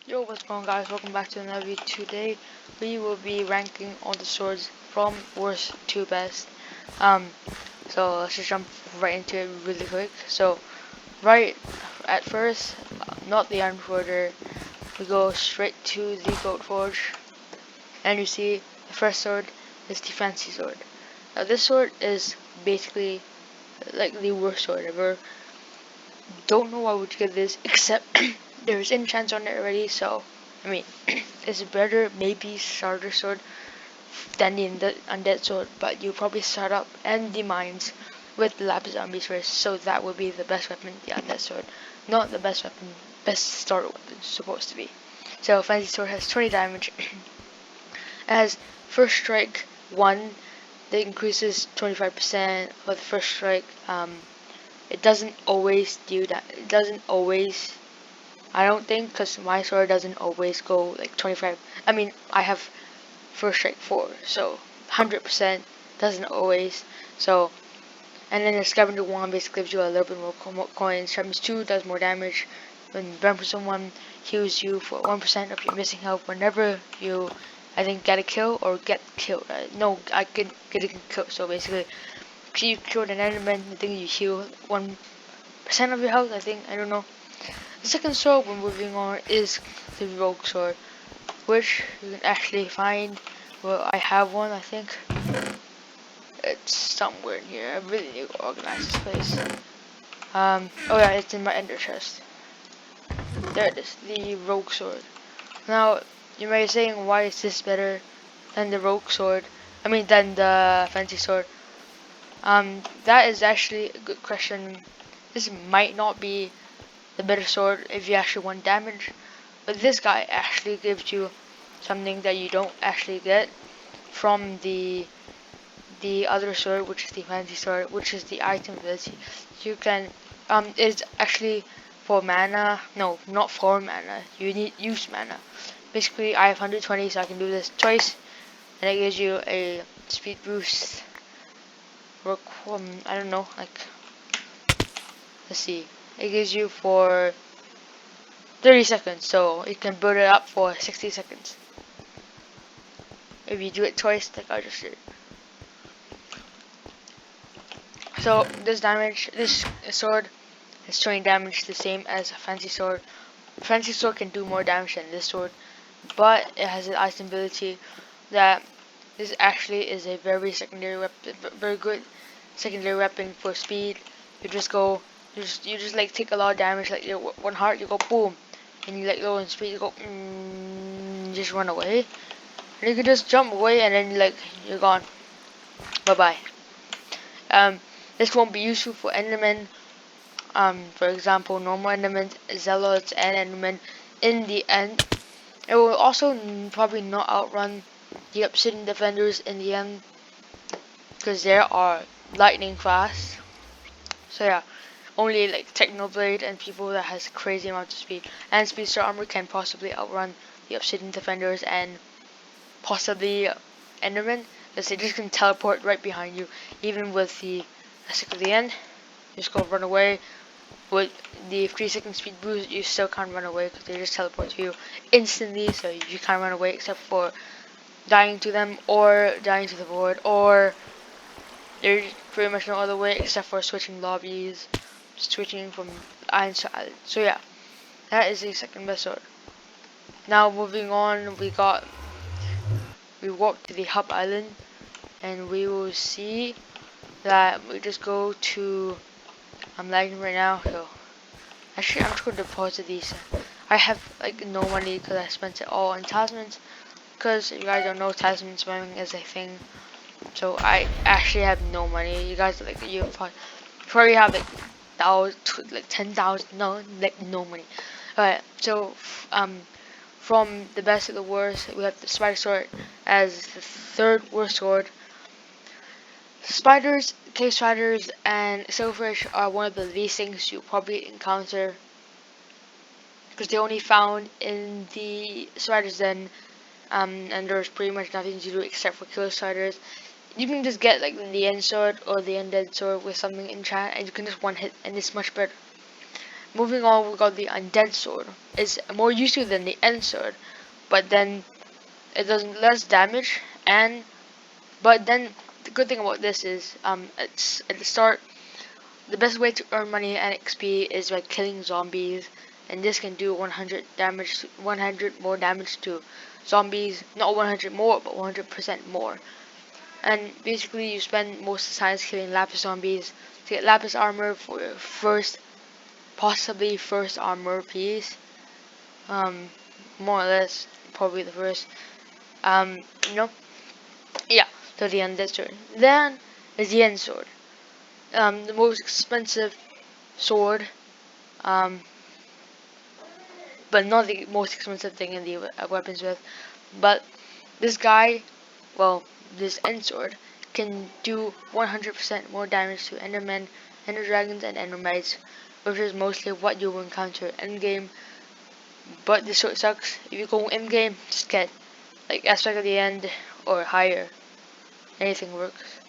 Yo, what's going on, guys? Welcome back to another video. Today we will be ranking all the swords from worst to best. Um, so let's just jump right into it really quick. So right at first, not the Iron Forger, we go straight to the Goat Forge, and you see the first sword is the Fancy Sword. Now this sword is basically like the worst sword ever. Don't know why would you get this, except there's enchants on it already, so I mean it's better maybe starter sword than the undead sword, but you probably start up and the mines with the lapis zombies first, so that would be the best weapon, the undead sword. Not the best weapon, best starter weapon supposed to be. So fancy sword has 20 damage. As first strike 1, that increases 25% for the first strike. It doesn't always do that. It doesn't always. I don't think, because my sword doesn't always go like 25. I mean, I have first strike 4, so 100% doesn't always. So, and then the scavenger 1 basically gives you a little bit more coins. Sharpness 2 does more damage. When Vampire 1 heals you for 1% of your missing health whenever you, I think, get a kill or get killed. No, I get a kill. So basically, if you killed an enemy, I think you heal 1% of your health. I think, I don't know. The second sword we're moving on is the Rogue Sword, which you can actually find. Well, I have one, I think. It's somewhere in here. I really need to organize this place. Oh yeah, it's in my ender chest. There it is, the Rogue Sword. Now, you may be saying, why is this better than the Rogue Sword? I mean, than the Fancy Sword. That is actually a good question. This might not be the better sword if you actually want damage, but this guy actually gives you something that you don't actually get from the other sword, which is the fancy sword, which is the item ability. You can it's actually for mana. No, not for mana. You need use mana. Basically, I have 120, so I can do this twice, and it gives you a speed boost. I don't know, like, let's see. It gives you for 30 seconds, so you can build it up for 60 seconds. If you do it twice, like I just did. So this sword is 20 damage, the same as a fancy sword. Fancy sword can do more damage than this sword, but it has an item ability that this actually is a very secondary weapon, very good secondary weapon for speed. You just go, you just like take a lot of damage, like your one heart, you go boom, and you like go in speed, you go, just run away. And you can just jump away, and then like you're gone. Bye bye. Um, this won't be useful for Endermen. For example, normal Endermen, Zealots, and Endermen. In the end, it will also probably not outrun the Obsidian Defenders in the end, because they are lightning fast. So yeah, only like Technoblade and people that has crazy amounts of speed and Speedster Armor can possibly outrun the Obsidian Defenders and possibly Enderman, because they just can teleport right behind you. Even with the stick of the end, just go run away. With the 3-second speed boost, you still can't run away because they just teleport to you instantly, so you can't run away except for dying to them or dying to the board, or there's pretty much no other way except for switching lobbies, switching from island to island. So yeah, that is the second best sword. Now moving on, we walk to the hub island, and we will see that we just go to, I'm lagging right now, so actually I'm just going to deposit these. I have like no money because I spent it all on talismans, because if you guys don't know, talisman spamming is a thing. So I actually have no money. You guys like, you probably have like 10,000, no, like no money. Alright, so from the best to the worst, we have the spider sword as the third worst sword. Spiders, cave spiders, and silverfish are one of the least things you'll probably encounter, because they're only found in the spider's den, and there's pretty much nothing to do except for kill spiders. You can just get like the end sword or the undead sword with something enchant, and you can just one hit, and it's much better. moving on, we got the undead sword. It's more useful than the end sword, but then it does less damage. And but then the good thing about this is it's at the start. The best way to earn money and XP is by killing zombies, and this can do 100 damage, 100 more damage to zombies. Not 100 more, but 100% more. And basically, you spend most of the time killing lapis zombies to get lapis armor for your first, possibly first armor piece. Um, More or less, probably the first. Um, you know, yeah. So the undead sword. Then is the end sword. The most expensive sword, um, but not the most expensive thing in the weapons with. But this guy, well, this end sword can do 100% more damage to Endermen, Ender Dragons, and Endermites, which is mostly what you will encounter end game. But this sword sucks. If you go in game, just get like aspect of the end or higher. Anything works.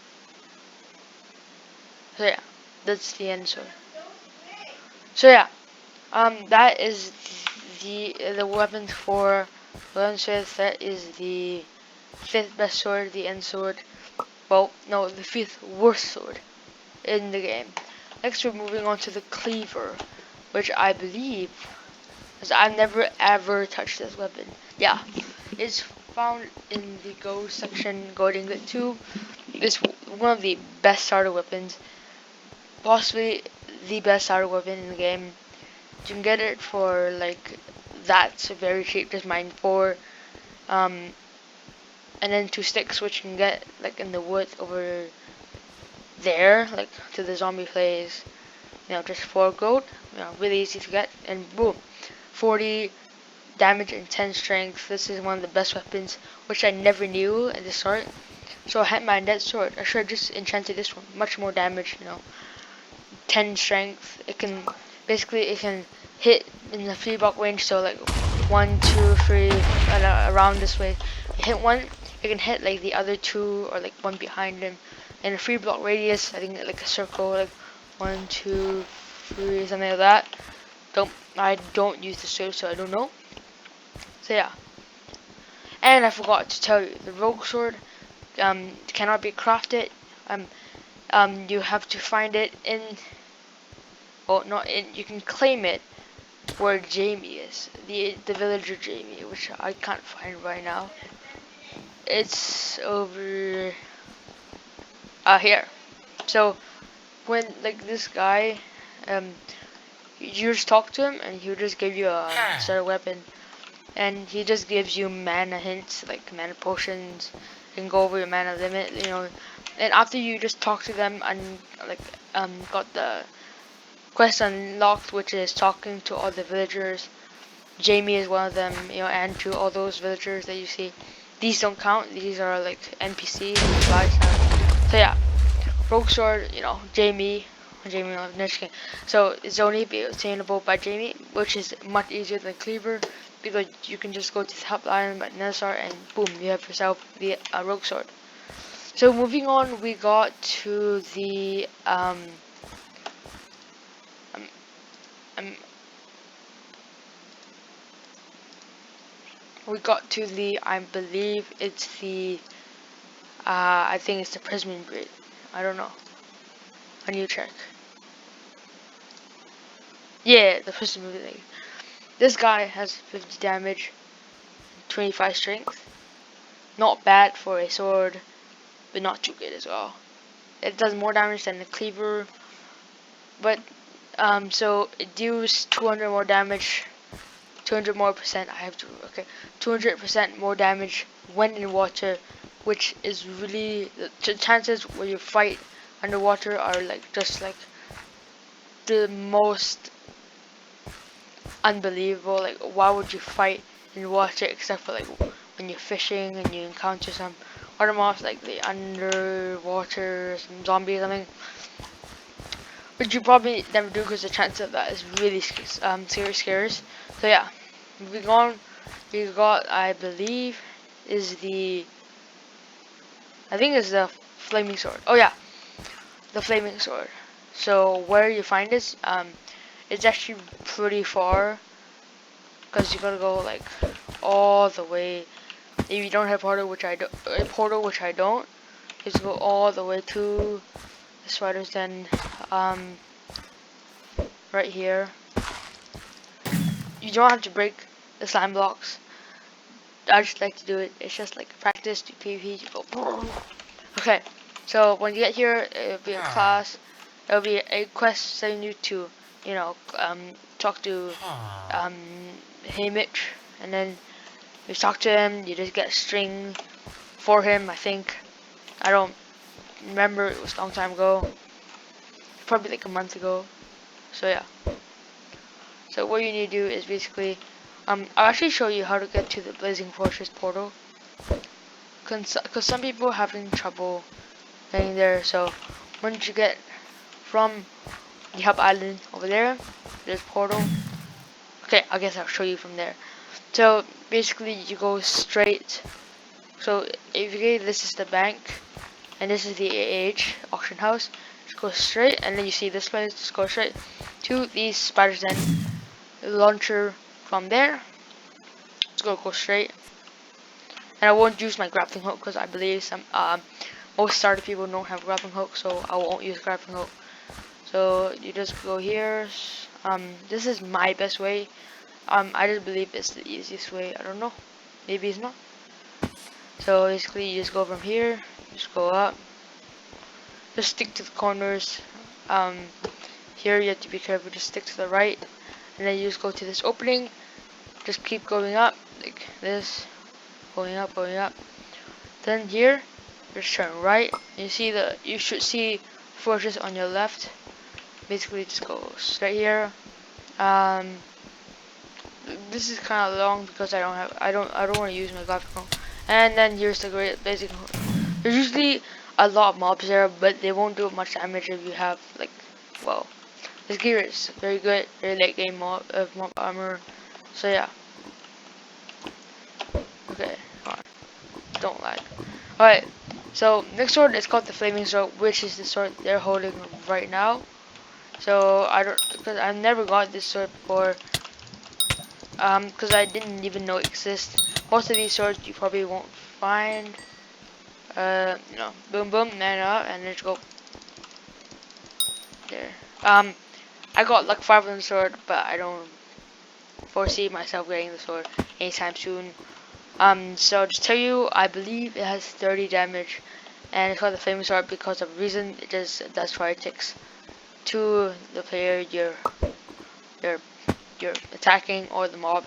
So yeah, that's the end sword. So yeah, that is the weapon for Gunsmith. That is the fifth best sword, the end sword. Well, no, the fifth worst sword in the game. Next, we're moving on to the cleaver, which I believe, because I've never ever touched this weapon. Yeah, it's found in the Go section, Go Inglet 2. It's one of the best starter weapons, possibly the best starter weapon in the game. You can get it for like that's very cheap, just mine 4. Um, and then 2 sticks, which you can get like in the wood over there, like to the zombie place. Just 4 gold. Really easy to get, and boom, 40 damage and 10 strength. This is one of the best weapons, which I never knew at the start. So I had my undead sword. I should have just enchanted this one. Much more damage, 10 strength. It can hit in the 3 block range. So like 1, 2, 3, and around this way. Hit one, it can hit like the other 2 or like one behind him. In a 3 block radius, I think like a circle, like 1, 2, 3, something like that. I don't use the sword, so I don't know. So yeah. And I forgot to tell you, the rogue sword cannot be crafted. You have to find it in, well, not in. You can claim it where Jamie is, the villager Jamie, which I can't find right now. It's over here. So when like this guy, you just talk to him and he'll just give you a starter weapon, and he just gives you mana hints like mana potions. You can go over your mana limit, and after you just talk to them and like got the quest unlocked, which is talking to all the villagers. Jamie is one of them, and to all those villagers that you see. These don't count. These are like NPCs. So yeah, rogue sword, Jamie of Nishkin. So it's only be obtainable by Jamie, which is much easier than cleaver, because you can just go to the helpline by Nesar and boom, you have yourself the rogue sword. So moving on, we got to the I believe it's the I think it's the prism grid. I don't know. I need to check. Yeah, the prism grid. This guy has 50 damage, 25 strength. Not bad for a sword, but not too good as well. It does more damage than the cleaver, but so it deals 200 more damage, 200 more percent. 200% more damage when in water, which is really the chances when you fight underwater are like just like the most unbelievable. Like, why would you fight in water except for like when you're fishing and you encounter some other mobs like the underwater, some zombies, something. But you probably never do, because the chance of that is really scarce. So yeah, moving on, we got, I believe, I think it's the flaming sword. Oh yeah, the flaming sword. So where you find this, it's actually pretty far, because you gotta go like all the way. If you don't have portal, which I don't, you have to go all the way to the spider's den. Right here. You don't have to break the slime blocks. I just like to do it. It's just like practice to PvP. You go. Okay, so when you get here, it'll be a class. It'll be a quest sending you to, you know, talk to Haymitch, and then you talk to him. You just get a string for him. I think. I don't remember. It was a long time ago. Probably like a month ago. So yeah. So what you need to do is basically, I'll actually show you how to get to the Blazing Fortress portal, because some people are having trouble getting there. So once you get from the hub island over there, there's portal. Okay, I guess I'll show you from there. So basically you go straight. So if you get, this is the bank, and this is the AH auction house. Just go straight, and then you see this place. Just go straight to the spider's den launcher. From there, just go straight. And I won't use my grappling hook because I believe some most starter people don't have grappling hook, so I won't use grappling hook. So you just go here. This is my best way. I just believe it's the easiest way. I don't know. Maybe it's not. So basically, you just go from here. Just go up. Just stick to the corners. Here you have to be careful. Just stick to the right, and then you just go to this opening. Just keep going up like this. Going up. Then here, just turn right. You should see fortress on your left. Basically, just go straight here. This is kind of long because I don't want to use my graphical. And then here's the great basic. There's usually a lot of mobs there, but they won't do much damage if you have like, well, this gear is very good, very late game mob armor. So yeah. Okay, come on. Don't lag. Alright, so next sword is called the Flaming Sword, which is the sword they're holding right now. So because I've never got this sword before, because I didn't even know it exists. Most of these swords you probably won't find. You know, boom, man up, and let's go. There. I got like 5 on the sword, but I don't foresee myself getting the sword anytime soon. So to tell you, I believe it has 30 damage, and it's called the Flaming Sword because of the reason it does fire ticks to the player you're attacking or the mob.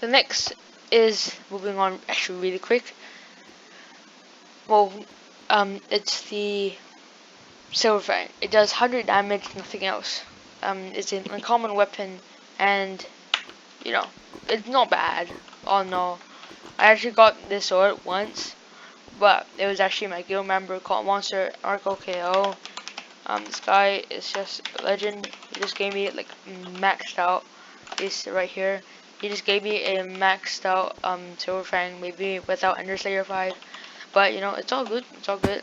The next is moving on actually really quick. Well, it's the Silver Fang. It does 100 damage, nothing else. It's an uncommon weapon, and you know, it's not bad. Oh no, I actually got this sword once, but it was actually my guild member called Monster Arco KO. This guy is just a legend. He just gave me like maxed out. This right here. He just gave me a maxed out Silver Fang, maybe without Ender Slayer 5. But you know, it's all good. It's all good.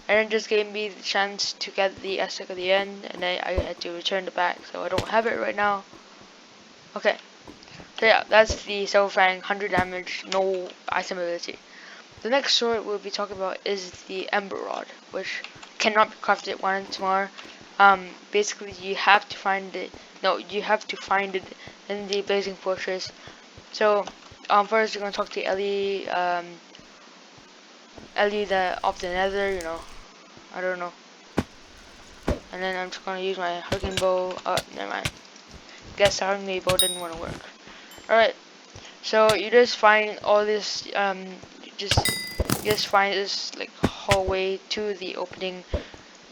And it just gave me the chance to get the Estic at the end, and then I had to return it back, so I don't have it right now. Okay. So yeah, that's the Silver Fang, 100 damage, no item ability. The next sword we'll be talking about is the Ember Rod, which cannot be crafted once more. Basically you have to find it. No, you have to find it in the Blazing Fortress. So, first you're gonna talk to Ellie. Ellie of the Nether. You know, I don't know. And then I'm just gonna use my Hurricane Bow. Oh, never mind. Guess the Hurricane Bow didn't want to work. All right. So you just find all this. You just find this like hallway to the opening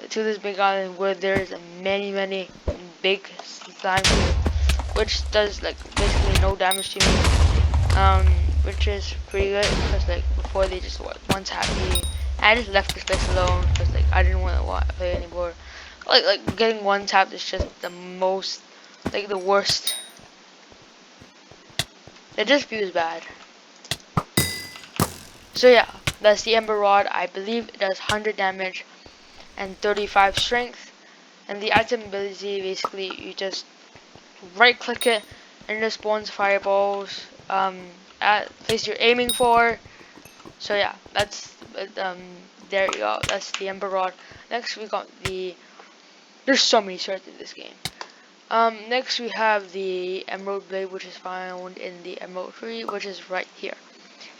to this big island where there's many big slime, which does like basically no damage to me, which is pretty good because like before they just one tap me. I just left this place alone because like I didn't want to play anymore. Like getting one tap is just the most, like the worst. It just feels bad. So yeah, that's the Ember Rod. I believe it does 100 damage and 35 strength. And the item ability, basically, you just right click it and it spawns fireballs at place you're aiming for. So yeah, that's there you go. That's the Ember Rod. Next we got there's so many swords in this game. Next we have the Emerald Blade, which is found in the Emerald Tree, which is right here.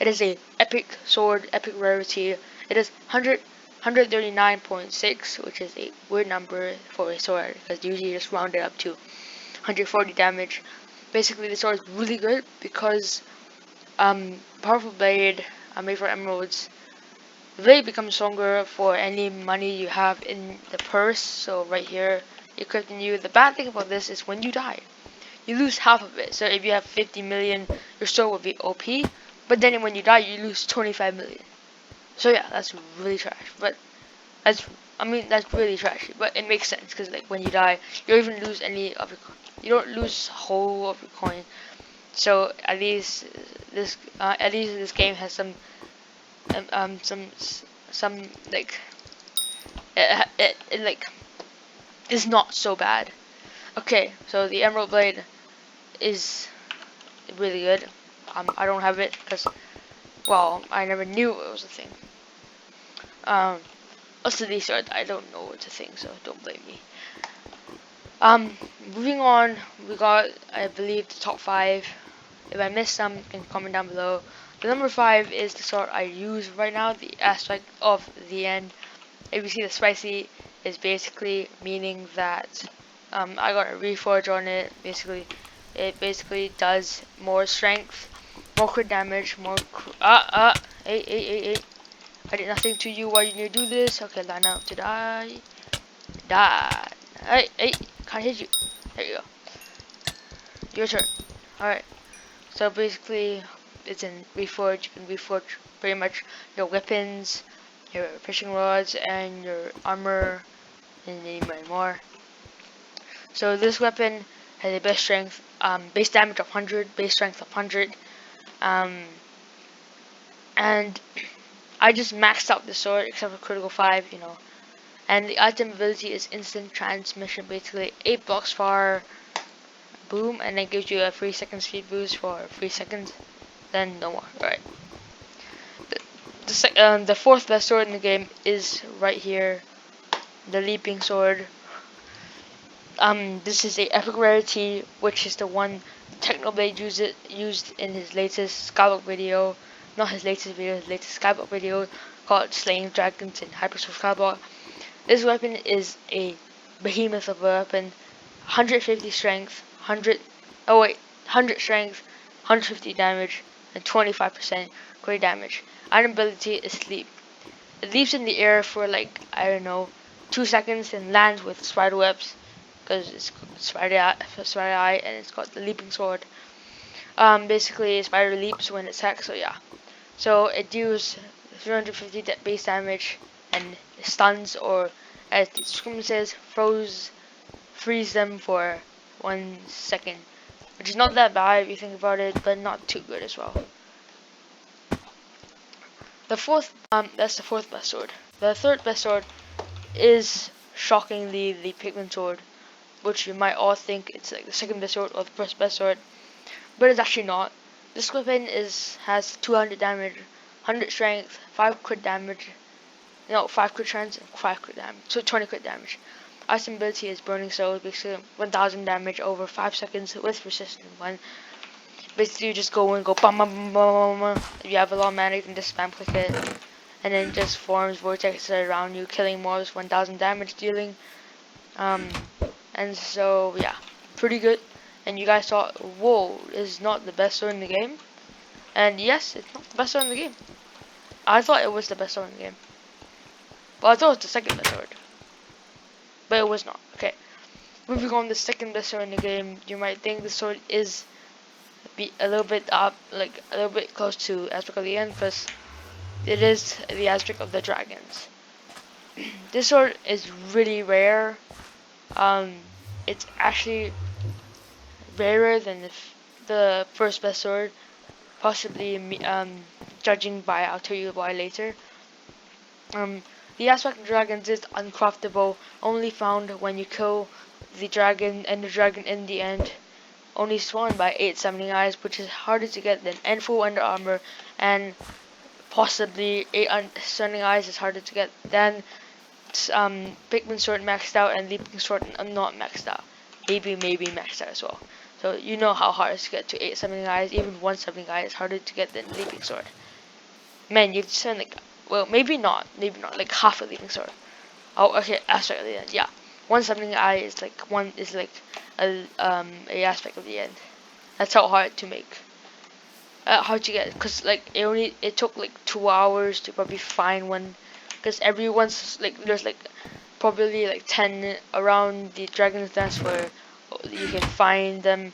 It is a epic sword, epic rarity. It is 139.6, which is a weird number for a sword because usually you just round it up to 140 damage. Basically, the sword is really good because powerful blade made for emeralds. The blade becomes stronger for any money you have in the purse. So right here, equipping you. The bad thing about this is when you die, you lose half of it. So if you have 50 million, your sword will be OP. But then when you die, you lose 25 million. So yeah, that's really trash. But that's really trashy. But it makes sense because like when you die, you don't even lose any of your. You don't lose whole of your coin. So at least this game has some some like it like is not so bad. Okay, so the Emerald Blade is really good. I don't have it because, well, I never knew it was a thing. Um, also these swords, I don't know it's a thing, so don't blame me. Moving on, we got, I believe, the top 5. If I missed some, you can comment down below. The number 5 is the sword I use right now, the aspect of the end. If you see the spicy, is basically meaning that I got a reforge on it. Basically, it basically does more strength, more crit damage, more. Hey. I did nothing to you. Why didn't you do this? Okay, line up to die. Die. Hey, can't hit you. There you go. Your turn. Alright. So basically, it's in reforge. You can reforge pretty much your weapons, your fishing rods, and your armor, and even more. So this weapon has a base strength, base damage of 100, base strength of 100, and I just maxed out the sword except for critical 5, you know. And the item ability is instant transmission, basically 8 blocks far, boom, and then gives you a 3-second speed boost for 3 seconds, then no more. Right. The fourth best sword in the game is right here, the leaping sword. This is a epic rarity, which is the one Technoblade used in his latest Skyblock video. Not his latest video, his latest Skyblock video called Slaying Dragons in Hypixel Skyblock. This weapon is a behemoth of a weapon. 150 strength, 100 strength, 150 damage, and 25% crit damage. Item ability is leap. It leaps in the air for like, I don't know, 2 seconds and lands with spider webs because it's spider eye and it's got the leaping sword. Basically spider leaps when it attacks, so yeah. So it deals 350 base damage and stuns, or as the description says, freeze them for 1 second, which is not that bad if you think about it, but not too good as well. That's the fourth best sword. The third best sword is shockingly the pigment sword, which you might all think it's like the second best sword or the first best sword, but it's actually not. This weapon has 200 damage, 100 strength, 5 crit damage, 5 crit chance, and 5 crit damage, so 20 crit damage. Item ability is Burning Soul, basically 1000 damage over 5 seconds with resistant 1. Basically, you just go and go bum bum bum bum bum. If you have a lot of mana, you can just spam click it, and then it just forms vortexes around you, killing mobs, 1000 damage dealing. And so yeah, pretty good. And you guys thought, whoa, this is not the best sword in the game? And yes, it's not the best sword in the game. I thought it was the best sword in the game. Well, I thought it was the second best sword, but it was not. Okay, moving on to the second best sword in the game. You might think the sword is a little bit up, like a little bit close to aspect of the end, because it is the aspect of the dragons. This sword is really rare. It's actually rarer than the first best sword, possibly judging by, I'll tell you why later. The aspect of dragons is uncraftable, only found when you kill the dragon, and the dragon in the end only spawned by 8 summoning eyes, which is harder to get than end full under armor, and possibly 8 summoning eyes is harder to get than Pikmin sword maxed out and leaping sword not maxed out. Maybe maxed out as well. So you know how hard it is to get to 8 summoning eyes. Even 1 summoning eye is harder to get than leaping sword. Man, you'd spend like, well, maybe not, like half a leaping sword. Oh, okay, aspect of the end. Yeah, 1 summoning eye is like a aspect of the end. That's how hard to make. Hard to get, cause like it took like 2 hours to probably find one, cause everyone's like there's like probably like 10 around the dragon's nest where you can find them,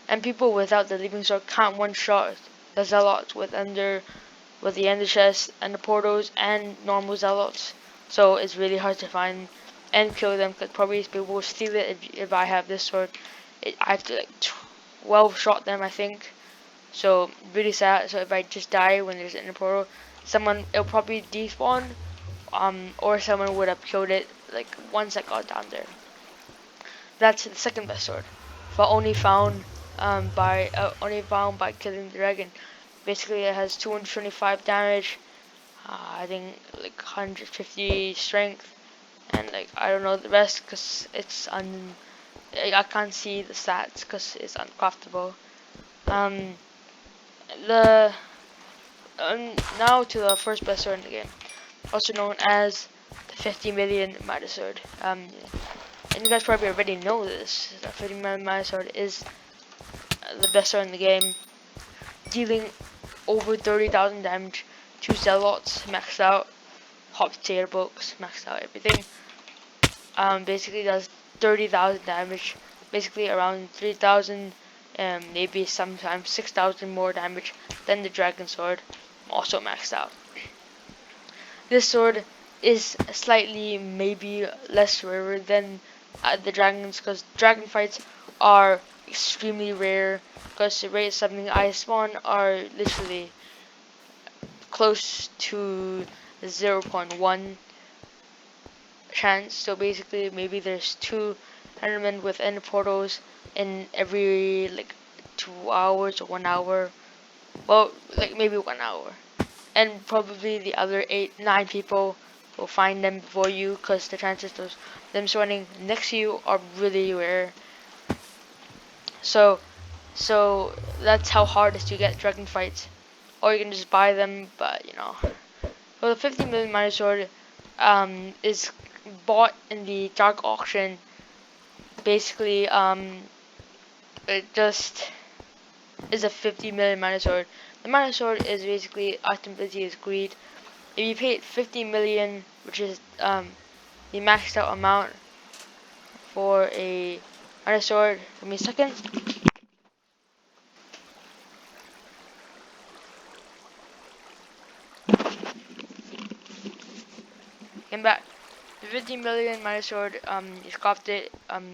and people without the leaping sword can't one shot the zealots with the ender chest and the portals and normal zealots. So it's really hard to find and kill them, because probably people will steal it if I have this sword. I have to like 12 shot them, I think. So really sad. So if I just die when there's an ender portal, it'll probably despawn, or someone would have killed it like once I got down there. That's the second best sword, but only found by killing the dragon. Basically, it has 225 damage. I think like 150 strength, and like I don't know the rest because I can't see the stats because it's uncraftable. Um, the Now to the first best sword in the game, also known as the 50 million Midas sword. And you guys probably already know this. The 50 million Midas sword is the best sword in the game, dealing over 30,000 damage to zealots, maxed out, hot potato books, maxed out everything. Basically does 30,000 damage, basically around 3,000, maybe sometimes 6,000 more damage than the dragon sword, also maxed out. This sword is slightly maybe less rare than the dragons, because dragon fights are extremely rare, because the rate of summoning eye spawn are literally close to 0.1 chance. So basically maybe there's 2 endermen with end portals in every like 2 hours or 1 hour. Well, like maybe 1 hour. And probably the other 9 people will find them before you, because the chances of them spawning next to you are really rare. So that's how hard it is to get dragon fights. Or you can just buy them, but you know. Well, the 50 million Midas sword is bought in the dark auction. Basically, it just is a 50 million Midas sword. The Midas sword is basically ultimately is greed. If you paid 50 million, which is the maxed out amount for a Midas sword, give me a second. Came back. The 50 million Midas sword, you scoffed it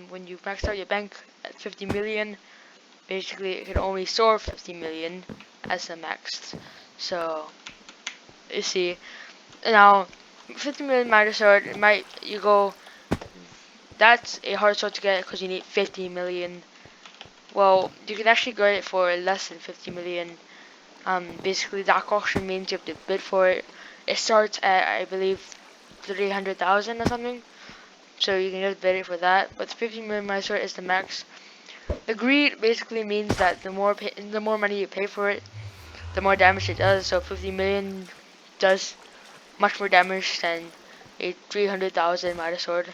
when you maxed out your bank at 50 million. Basically, it can only store 50 million as the max. So, you see, now 50 million Midas sword, that's a hard sword to get because you need 50 million. Well, you can actually get it for less than 50 million. Basically, dark auction means you have to bid for it. It starts at, I believe, 300,000 or something. So you can just bid it for that. But the 50 million Midas sword is the max. The greed basically means that the more money you pay for it, the more damage it does. So 50 million does much more damage than a 300,000 Midas sword,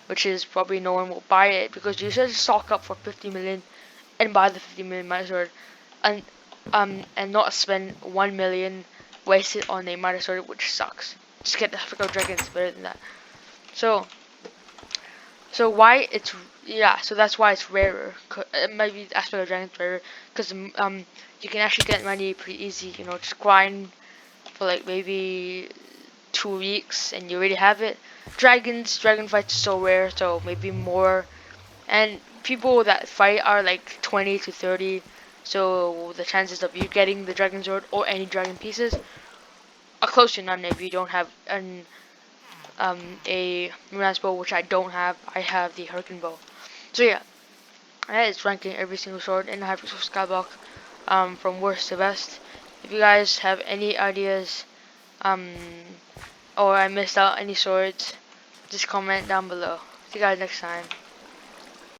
which is probably no one will buy it, because you should stock up for 50 million and buy the 50 million Midas sword, and not spend 1 million wasted on a Midas sword, which sucks. Just get the Hypixel Dragon, it's better than that. So why it's so that's why it's rarer. It might be aspect of dragons rarer, because you can actually get money pretty easy. You know, just grind for like maybe 2 weeks and you already have it. Dragon fights are so rare, so maybe more. And people that fight are like 20 to 30. So the chances of you getting the dragon sword or any dragon pieces are close to none if you don't have a Mirage bow, which I don't have. I have the Hurricane bow. So yeah, that is ranking every single sword in the Hypixel Skyblock, from worst to best. If you guys have any ideas, or I missed out any swords, just comment down below. See you guys next time.